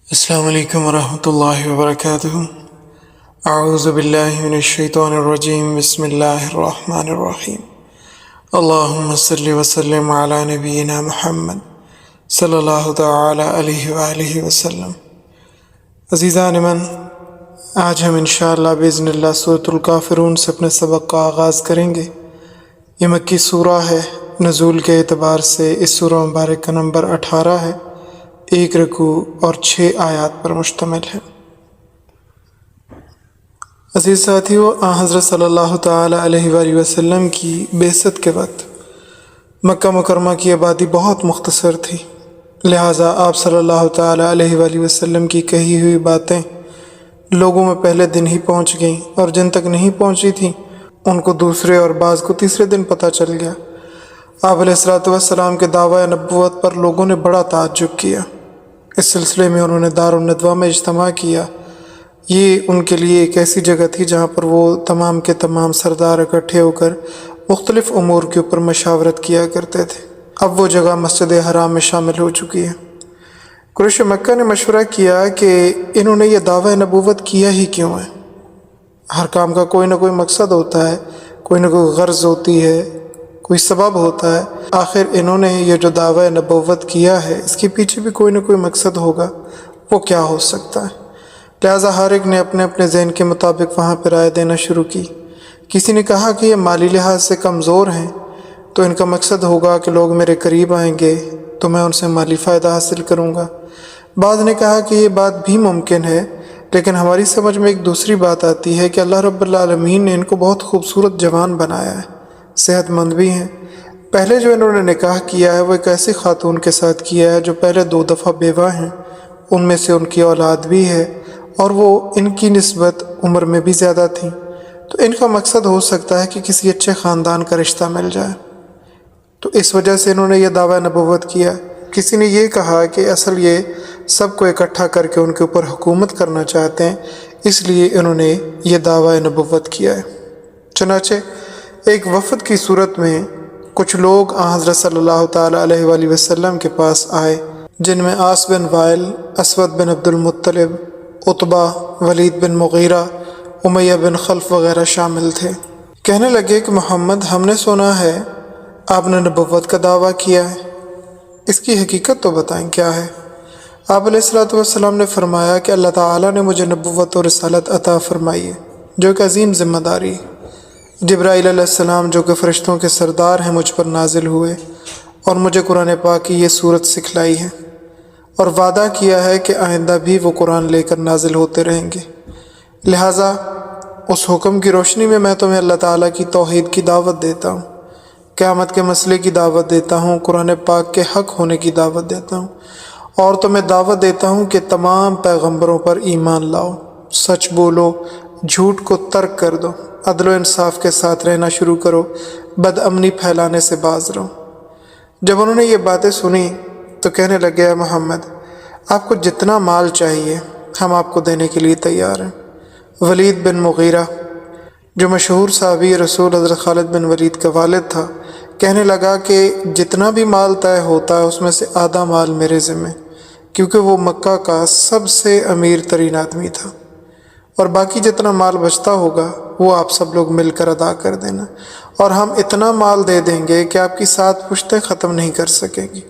السلام علیکم ورحمۃ اللہ وبرکاتہ۔ اعوذ باللہ من الشیطان الرجیم، بسم اللہ الرحمن الرحیم۔ اللہم صلی وسلم علی نبینا محمد صلی اللہ تعالی علیہ وآلہ وسلم۔ عزیزان من، آج ہم انشاءاللہ باذن اللہ سورۃ الکافرون سے اپنے سبق کا آغاز کریں گے۔ یہ مکی سورہ ہے، نزول کے اعتبار سے اس سورہ مبارک کا نمبر 18 ہے، 1 رکوع اور 6 آیات پر مشتمل ہے۔ عزیز ساتھیو، حضرت صلی اللہ تعالی علیہ وآلہ وسلم کی بعثت کے وقت مکہ مکرمہ کی آبادی بہت مختصر تھی، لہٰذا آپ صلی اللہ تعالی علیہ وآلہ وسلم کی کہی ہوئی باتیں لوگوں میں پہلے دن ہی پہنچ گئیں، اور جن تک نہیں پہنچی تھیں ان کو دوسرے اور بعض کو تیسرے دن پتہ چل گیا۔ آپ علیہ الصلوۃ والسلام کے دعویٰ نبوت پر لوگوں نے بڑا تعجب کیا۔ اس سلسلے میں انہوں نے دارالندوہ میں اجتماع کیا۔ یہ ان کے لیے ایک ایسی جگہ تھی جہاں پر وہ تمام کے تمام سردار اکٹھے ہو کر مختلف امور کے اوپر مشاورت کیا کرتے تھے۔ اب وہ جگہ مسجد حرام میں شامل ہو چکی ہے۔ قریش مکہ نے مشورہ کیا کہ انہوں نے یہ دعویٰ نبوت کیا ہی کیوں ہے؟ ہر کام کا کوئی نہ کوئی مقصد ہوتا ہے، کوئی نہ کوئی غرض ہوتی ہے، کوئی سبب ہوتا ہے۔ آخر انہوں نے یہ جو دعویٰ نبوت کیا ہے اس کے پیچھے بھی کوئی نہ کوئی مقصد ہوگا، وہ کیا ہو سکتا ہے؟ لہٰذا ہر ایک نے اپنے اپنے ذہن کے مطابق وہاں پہ رائے دینا شروع کی۔ کسی نے کہا کہ یہ مالی لحاظ سے کمزور ہیں، تو ان کا مقصد ہوگا کہ لوگ میرے قریب آئیں گے تو میں ان سے مالی فائدہ حاصل کروں گا۔ بعض نے کہا کہ یہ بات بھی ممکن ہے، لیکن ہماری سمجھ میں ایک دوسری بات آتی ہے کہ اللہ رب العالمین نے ان کو بہت خوبصورت جوان بنایا ہے، صحت مند بھی ہیں۔ پہلے جو انہوں نے نکاح کیا ہے وہ ایک ایسی خاتون کے ساتھ کیا ہے جو پہلے 2 دفعہ بیوہ ہیں، ان میں سے ان کی اولاد بھی ہے، اور وہ ان کی نسبت عمر میں بھی زیادہ تھیں، تو ان کا مقصد ہو سکتا ہے کہ کسی اچھے خاندان کا رشتہ مل جائے، تو اس وجہ سے انہوں نے یہ دعویٰ نبوت کیا۔ کسی نے یہ کہا کہ اصل یہ سب کو اکٹھا کر کے ان کے اوپر حکومت کرنا چاہتے ہیں، اس لیے انہوں نے یہ دعویٰ نبوت کیا ہے۔ چنانچہ ایک وفد کی صورت میں کچھ لوگ حضرت صلی اللہ تعالی علیہ وآلہ وسلم کے پاس آئے، جن میں عاص بن وائل، اسود بن عبد المطلب، عتبہ، ولید بن مغیرہ، امیہ بن خلف وغیرہ شامل تھے۔ کہنے لگے کہ محمد، ہم نے سنا ہے آپ نے نبوت کا دعویٰ کیا ہے، اس کی حقیقت تو بتائیں کیا ہے؟ آپ علیہ الصلوۃ والسلام نے فرمایا کہ اللہ تعالیٰ نے مجھے نبوت اور رسالت عطا فرمائی ہے، جو ایک عظیم ذمہ داری ہے۔ جبرائیل علیہ السلام جو کہ فرشتوں کے سردار ہیں مجھ پر نازل ہوئے اور مجھے قرآن پاک کی یہ صورت سکھلائی ہے، اور وعدہ کیا ہے کہ آئندہ بھی وہ قرآن لے کر نازل ہوتے رہیں گے۔ لہٰذا اس حکم کی روشنی میں میں تمہیں اللہ تعالیٰ کی توحید کی دعوت دیتا ہوں، قیامت کے مسئلے کی دعوت دیتا ہوں، قرآن پاک کے حق ہونے کی دعوت دیتا ہوں، اور تمہیں دعوت دیتا ہوں کہ تمام پیغمبروں پر ایمان لاؤ، سچ بولو، جھوٹ کو ترک کر دو، عدل و انصاف کے ساتھ رہنا شروع کرو، بد امنی پھیلانے سے باز رہو۔ جب انہوں نے یہ باتیں سنی تو کہنے لگے، اے محمد، آپ کو جتنا مال چاہیے ہم آپ کو دینے کے لیے تیار ہیں۔ ولید بن مغیرہ، جو مشہور صحابی رسول حضرت خالد بن ولید کا والد تھا، کہنے لگا کہ جتنا بھی مال طے ہوتا ہے اس میں سے آدھا مال میرے ذمہ، کیونکہ وہ مکہ کا سب سے امیر ترین آدمی تھا، اور باقی جتنا مال بچتا ہوگا وہ آپ سب لوگ مل کر ادا کر دینا، اور ہم اتنا مال دے دیں گے کہ آپ کی 7 پشتیں ختم نہیں کر سکیں گی۔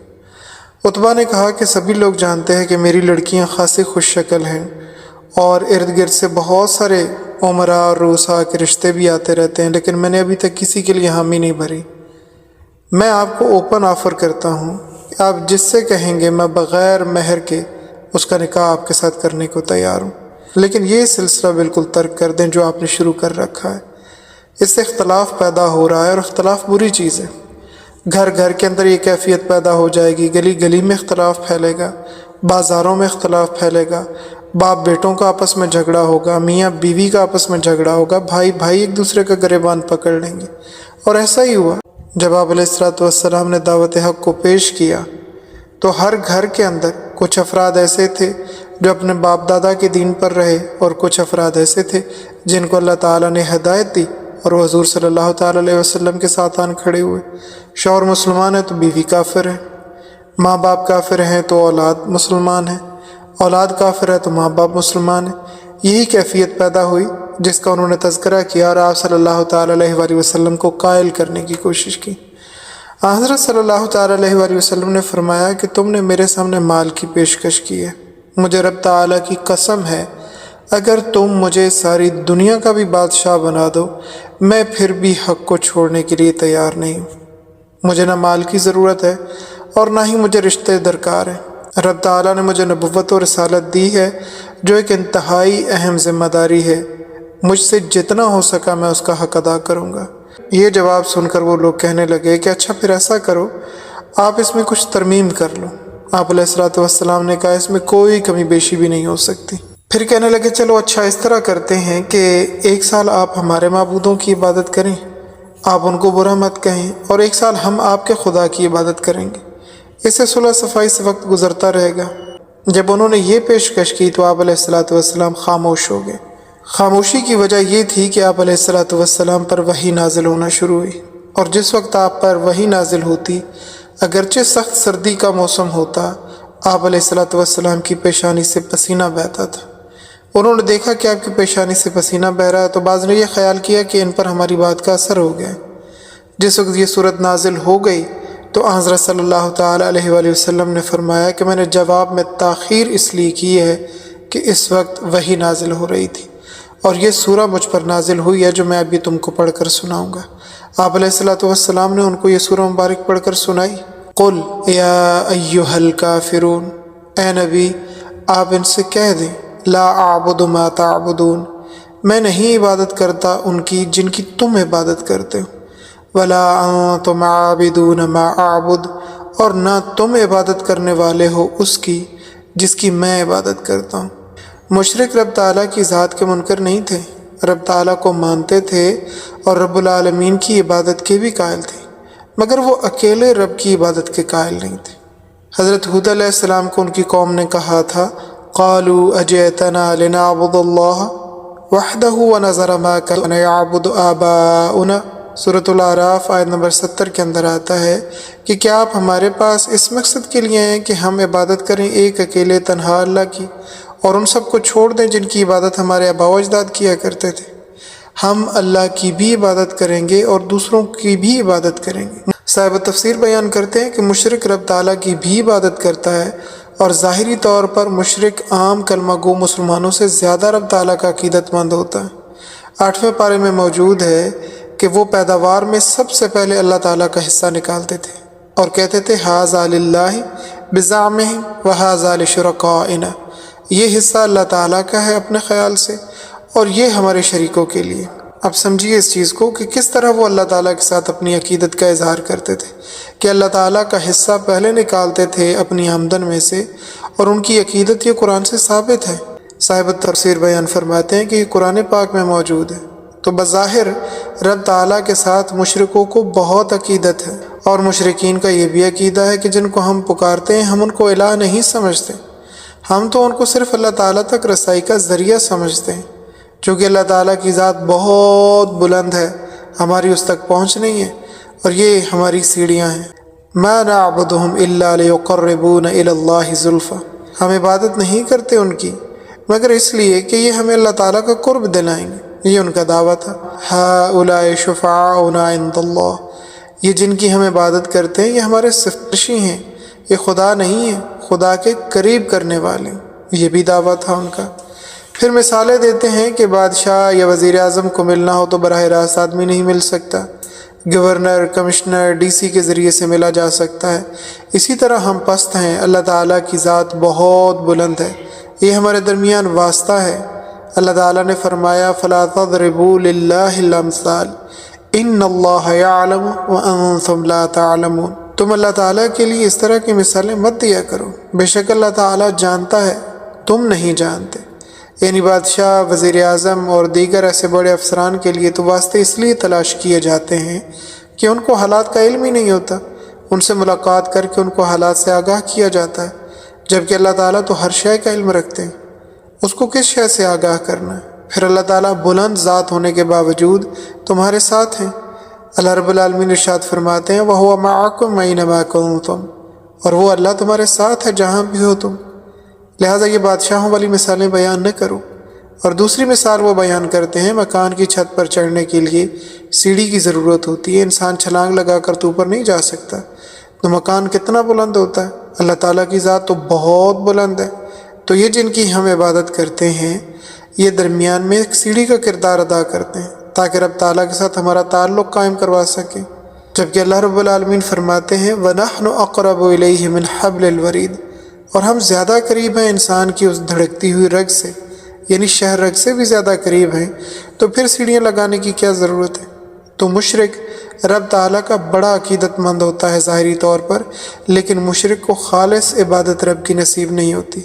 عتبہ نے کہا کہ سبھی لوگ جانتے ہیں کہ میری لڑکیاں خاصی خوش شکل ہیں، اور ارد گرد سے بہت سارے عمراء اور رؤساء کے رشتے بھی آتے رہتے ہیں، لیکن میں نے ابھی تک کسی کے لیے حامی نہیں بھری۔ میں آپ کو اوپن آفر کرتا ہوں کہ آپ جس سے کہیں گے میں بغیر مہر کے اس کا نکاح آپ کے ساتھ کرنے کو تیار ہوں، لیکن یہ سلسلہ بالکل ترک کر دیں جو آپ نے شروع کر رکھا ہے۔ اس سے اختلاف پیدا ہو رہا ہے، اور اختلاف بری چیز ہے۔ گھر گھر کے اندر یہ کیفیت پیدا ہو جائے گی، گلی گلی میں اختلاف پھیلے گا، بازاروں میں اختلاف پھیلے گا، باپ بیٹوں کا آپس میں جھگڑا ہوگا، میاں بیوی کا آپس میں جھگڑا ہوگا، بھائی بھائی ایک دوسرے کا گریبان پکڑ لیں گے۔ اور ایسا ہی ہوا۔ جب آپ علیہ الصلوۃ والسلام نے دعوت حق کو پیش کیا تو ہر گھر کے اندر کچھ افراد ایسے تھے جو اپنے باپ دادا کے دین پر رہے، اور کچھ افراد ایسے تھے جن کو اللہ تعالیٰ نے ہدایت دی اور وہ حضور صلی اللہ تعالیٰ علیہ وسلم کے ساتھ آن کھڑے ہوئے۔ شوہر مسلمان ہے تو بیوی کافر ہے، ماں باپ کافر ہیں تو اولاد مسلمان ہیں، اولاد کافر ہے تو ماں باپ مسلمان ہیں۔ یہی کیفیت پیدا ہوئی جس کا انہوں نے تذکرہ کیا اور آپ صلی اللہ تعالیٰ علیہ وآلہ وسلم کو قائل کرنے کی کوشش کی۔ حضرت صلی اللہ تعالیٰ علیہ وآلہ وسلم نے فرمایا کہ تم نے میرے سامنے مال کی پیشکش کی ہے، مجھے رب تعالیٰ کی قسم ہے اگر تم مجھے ساری دنیا کا بھی بادشاہ بنا دو میں پھر بھی حق کو چھوڑنے کے لیے تیار نہیں ہوں۔ مجھے نہ مال کی ضرورت ہے اور نہ ہی مجھے رشتے درکار ہیں۔ رب تعالیٰ نے مجھے نبوت و رسالت دی ہے جو ایک انتہائی اہم ذمہ داری ہے، مجھ سے جتنا ہو سکا میں اس کا حق ادا کروں گا۔ یہ جواب سن کر وہ لوگ کہنے لگے کہ اچھا پھر ایسا کرو، آپ اس میں کچھ ترمیم کر لو۔ آپ علیہ الصلوۃ والسلام نے کہا اس میں کوئی کمی بیشی بھی نہیں ہو سکتی۔ پھر کہنے لگے چلو اچھا اس طرح کرتے ہیں کہ 1 سال آپ ہمارے معبودوں کی عبادت کریں، آپ ان کو برا مت کہیں، اور 1 سال ہم آپ کے خدا کی عبادت کریں گے، اس سے صلح صفائی سے وقت گزرتا رہے گا۔ جب انہوں نے یہ پیشکش کی تو آپ علیہ الصلوۃ والسلام خاموش ہو گئے۔ خاموشی کی وجہ یہ تھی کہ آپ علیہ الصلوۃ والسلام پر وحی نازل ہونا شروع ہوئی، اور جس وقت آپ پر وحی نازل ہوتی اگرچہ سخت سردی کا موسم ہوتا، آپ علیہ الصلوۃ والسلام کی پیشانی سے پسینہ بہتا تھا۔ انہوں نے دیکھا کہ آپ کی پیشانی سے پسینہ بہ رہا ہے تو بعض نے یہ خیال کیا کہ ان پر ہماری بات کا اثر ہو گیا۔ جس وقت یہ صورت نازل ہو گئی تو حضرت صلی اللہ تعالیٰ علیہ وآلہ وسلم نے فرمایا کہ میں نے جواب میں تاخیر اس لیے کی ہے کہ اس وقت وحی نازل ہو رہی تھی، اور یہ سورہ مجھ پر نازل ہوئی ہے جو میں ابھی تم کو پڑھ کر سناؤں گا۔ آپ علیہ الصلوۃ والسلام نے ان کو یہ سورہ مبارک پڑھ کر سنائی۔ قل یا ایھا الکافرون، اے نبی آپ ان سے کہہ دیں لا اعبد ما تعبدون، میں نہیں عبادت کرتا ان کی جن کی تم عبادت کرتے ہو، ولا انتم عابدون ما اعبد، اور نہ تم عبادت کرنے والے ہو اس کی جس کی میں عبادت کرتا ہوں۔ مشرک رب تعالیٰ کی ذات کے منکر نہیں تھے، رب تعالیٰ کو مانتے تھے اور رب العالمین کی عبادت کے بھی قائل تھے، مگر وہ اکیلے رب کی عبادت کے قائل نہیں تھے۔ حضرت ہود علیہ السلام کو ان کی قوم نے کہا تھا قالوا اجئتنا لنعبد اللہ وحدہ ونذر ما کان یعبد آباؤنا۔ سورۃ الاعراف آیت نمبر 70 کے اندر آتا ہے کہ کیا آپ ہمارے پاس اس مقصد کے لیے ہیں کہ ہم عبادت کریں ایک اکیلے تنہا اللہ کی اور ان سب کو چھوڑ دیں جن کی عبادت ہمارے آباء و اجداد کیا کرتے تھے؟ ہم اللہ کی بھی عبادت کریں گے اور دوسروں کی بھی عبادت کریں گے۔ صاحب تفسیر بیان کرتے ہیں کہ مشرک رب تعالیٰ کی بھی عبادت کرتا ہے، اور ظاہری طور پر مشرک عام کلمہ گو مسلمانوں سے زیادہ رب تعالیٰ کا عقیدت مند ہوتا ہے۔ 8ویں پارے میں موجود ہے کہ وہ پیداوار میں سب سے پہلے اللہ تعالیٰ کا حصہ نکالتے تھے اور کہتے تھے ھذا للہ بزعمہم وھذا لشرکائنا، یہ حصہ اللہ تعالیٰ کا ہے اپنے خیال سے اور یہ ہمارے شریکوں کے لیے۔ اب سمجھیے اس چیز کو کہ کس طرح وہ اللہ تعالیٰ کے ساتھ اپنی عقیدت کا اظہار کرتے تھے کہ اللہ تعالیٰ کا حصہ پہلے نکالتے تھے اپنی آمدن میں سے، اور ان کی عقیدت یہ قرآن سے ثابت ہے۔ صاحب تفسیر بیان فرماتے ہیں کہ یہ قرآن پاک میں موجود ہے، تو بظاہر رب تعالیٰ کے ساتھ مشرکوں کو بہت عقیدت ہے، اور مشرکین کا یہ بھی عقیدہ ہے کہ جن کو ہم پکارتے ہیں ہم ان کو الہ نہیں سمجھتے، ہم تو ان کو صرف اللہ تعالیٰ تک رسائی کا ذریعہ سمجھتے ہیں، چونکہ اللہ تعالیٰ کی ذات بہت بلند ہے، ہماری اس تک پہنچ نہیں ہے، اور یہ ہماری سیڑھیاں ہیں۔ ما نعبدہم الا لیقربونا الی اللہ زلفی، ہم عبادت نہیں کرتے ان کی مگر اس لیے کہ یہ ہمیں اللہ تعالیٰ کا قرب دلائیں گے، یہ ان کا دعویٰ تھا۔ ہؤلاء شفعاؤنا عند اللہ، یہ جن کی ہم عبادت کرتے ہیں یہ ہمارے سفارشی ہیں، یہ خدا نہیں ہے، خدا کے قریب کرنے والے، یہ بھی دعویٰ تھا ان کا۔ پھر مثالیں دیتے ہیں کہ بادشاہ یا وزیر اعظم کو ملنا ہو تو براہ راست آدمی نہیں مل سکتا، گورنر، کمشنر، ڈی سی کے ذریعے سے ملا جا سکتا ہے۔ اسی طرح ہم پست ہیں، اللہ تعالیٰ کی ذات بہت بلند ہے، یہ ہمارے درمیان واسطہ ہے۔ اللہ تعالیٰ نے فرمایا فَلَا تَضْرِبُوا لِلَّهِ الْأَمْثَالَ إِنَّ اللَّهَ يَعْلَمُ وَأَنْتُمْ لَا تَعْلَمُونَ، تم اللہ تعالیٰ کے لیے اس طرح کی مثالیں مت دیا کرو، بے شک اللہ تعالیٰ جانتا ہے تم نہیں جانتے۔ یعنی بادشاہ، وزیر اعظم اور دیگر ایسے بڑے افسران کے لیے تو واسطے اس لیے تلاش کیے جاتے ہیں کہ ان کو حالات کا علم ہی نہیں ہوتا، ان سے ملاقات کر کے ان کو حالات سے آگاہ کیا جاتا ہے، جبکہ اللہ تعالیٰ تو ہر شے کا علم رکھتے ہیں، اس کو کس شے سے آگاہ کرنا ہے؟ پھر اللہ تعالیٰ بلند ذات ہونے کے باوجود تمہارے ساتھ ہیں۔ اللہ رب العالمین ارشاد فرماتے ہیں وَهُوَ مَعَكُمْ أَيْنَمَا كُنتُمْ، اور وہ اللہ تمہارے ساتھ ہے جہاں بھی ہو تم۔ لہٰذا یہ بادشاہوں والی مثالیں بیان نہ کرو۔ اور دوسری مثال وہ بیان کرتے ہیں، مکان کی چھت پر چڑھنے کے لیے سیڑھی کی ضرورت ہوتی ہے، انسان چھلانگ لگا کر تو اوپر نہیں جا سکتا، تو مکان کتنا بلند ہوتا ہے، اللہ تعالیٰ کی ذات تو بہت بلند ہے۔ تو یہ جن کی ہم عبادت کرتے ہیں یہ درمیان میں ایک سیڑھی کا کردار ادا کرتے ہیں تاکہ رب تعالیٰ کے ساتھ ہمارا تعلق قائم کروا سکیں، جبکہ اللہ رب العالمین فرماتے ہیں وَنَحْنُ أَقْرَبُ إِلَيْهِ مِنْ حَبْلِ الْوَرِيدِ، اور ہم زیادہ قریب ہیں انسان کی اس دھڑکتی ہوئی رگ سے، یعنی شہر رگ سے بھی زیادہ قریب ہیں، تو پھر سیڑھیاں لگانے کی کیا ضرورت ہے؟ تو مشرک رب تعالیٰ کا بڑا عقیدت مند ہوتا ہے ظاہری طور پر، لیکن مشرک کو خالص عبادت رب کی نصیب نہیں ہوتی،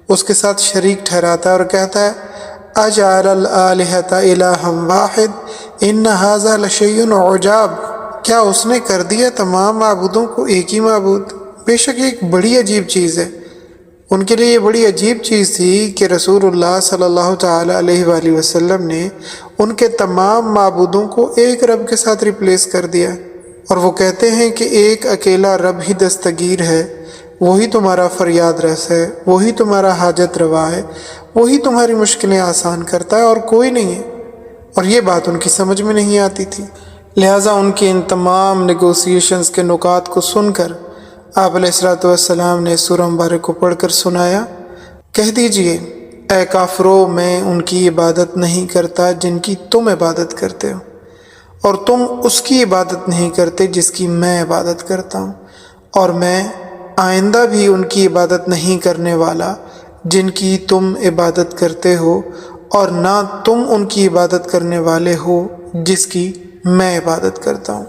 اس کے ساتھ شریک ٹھہراتا ہے اور کہتا ہے اجعل الآلہۃ الہا واحد ان ھذا لشیء عجاب، کیا اس نے کر دیا تمام معبودوں کو ایک ہی معبود؟ بے شک یہ ایک بڑی عجیب چیز ہے۔ ان کے لیے یہ بڑی عجیب چیز تھی کہ رسول اللہ صلی اللہ تعالیٰ علیہ وآلہ وسلم نے ان کے تمام معبودوں کو ایک رب کے ساتھ ریپلیس کر دیا، اور وہ کہتے ہیں کہ ایک اکیلا رب ہی دستگیر ہے، وہی تمہارا فریاد رس ہے، وہی تمہارا حاجت روا ہے، وہی تمہاری مشکلیں آسان کرتا ہے اور کوئی نہیں ہے۔ اور یہ بات ان کی سمجھ میں نہیں آتی تھی، لہٰذا ان کے ان تمام نیگوسیشنز کے نکات کو سن کر آپ علیہ الصلوۃ والسلام نے سورہ مبارک کو پڑھ کر سنایا، کہہ دیجئے اے کافرو میں ان کی عبادت نہیں کرتا جن کی تم عبادت کرتے ہو، اور تم اس کی عبادت نہیں کرتے جس کی میں عبادت کرتا ہوں، اور میں آئندہ بھی ان کی عبادت نہیں کرنے والا جن کی تم عبادت کرتے ہو، اور نہ تم ان کی عبادت کرنے والے ہو جس کی میں عبادت کرتا ہوں۔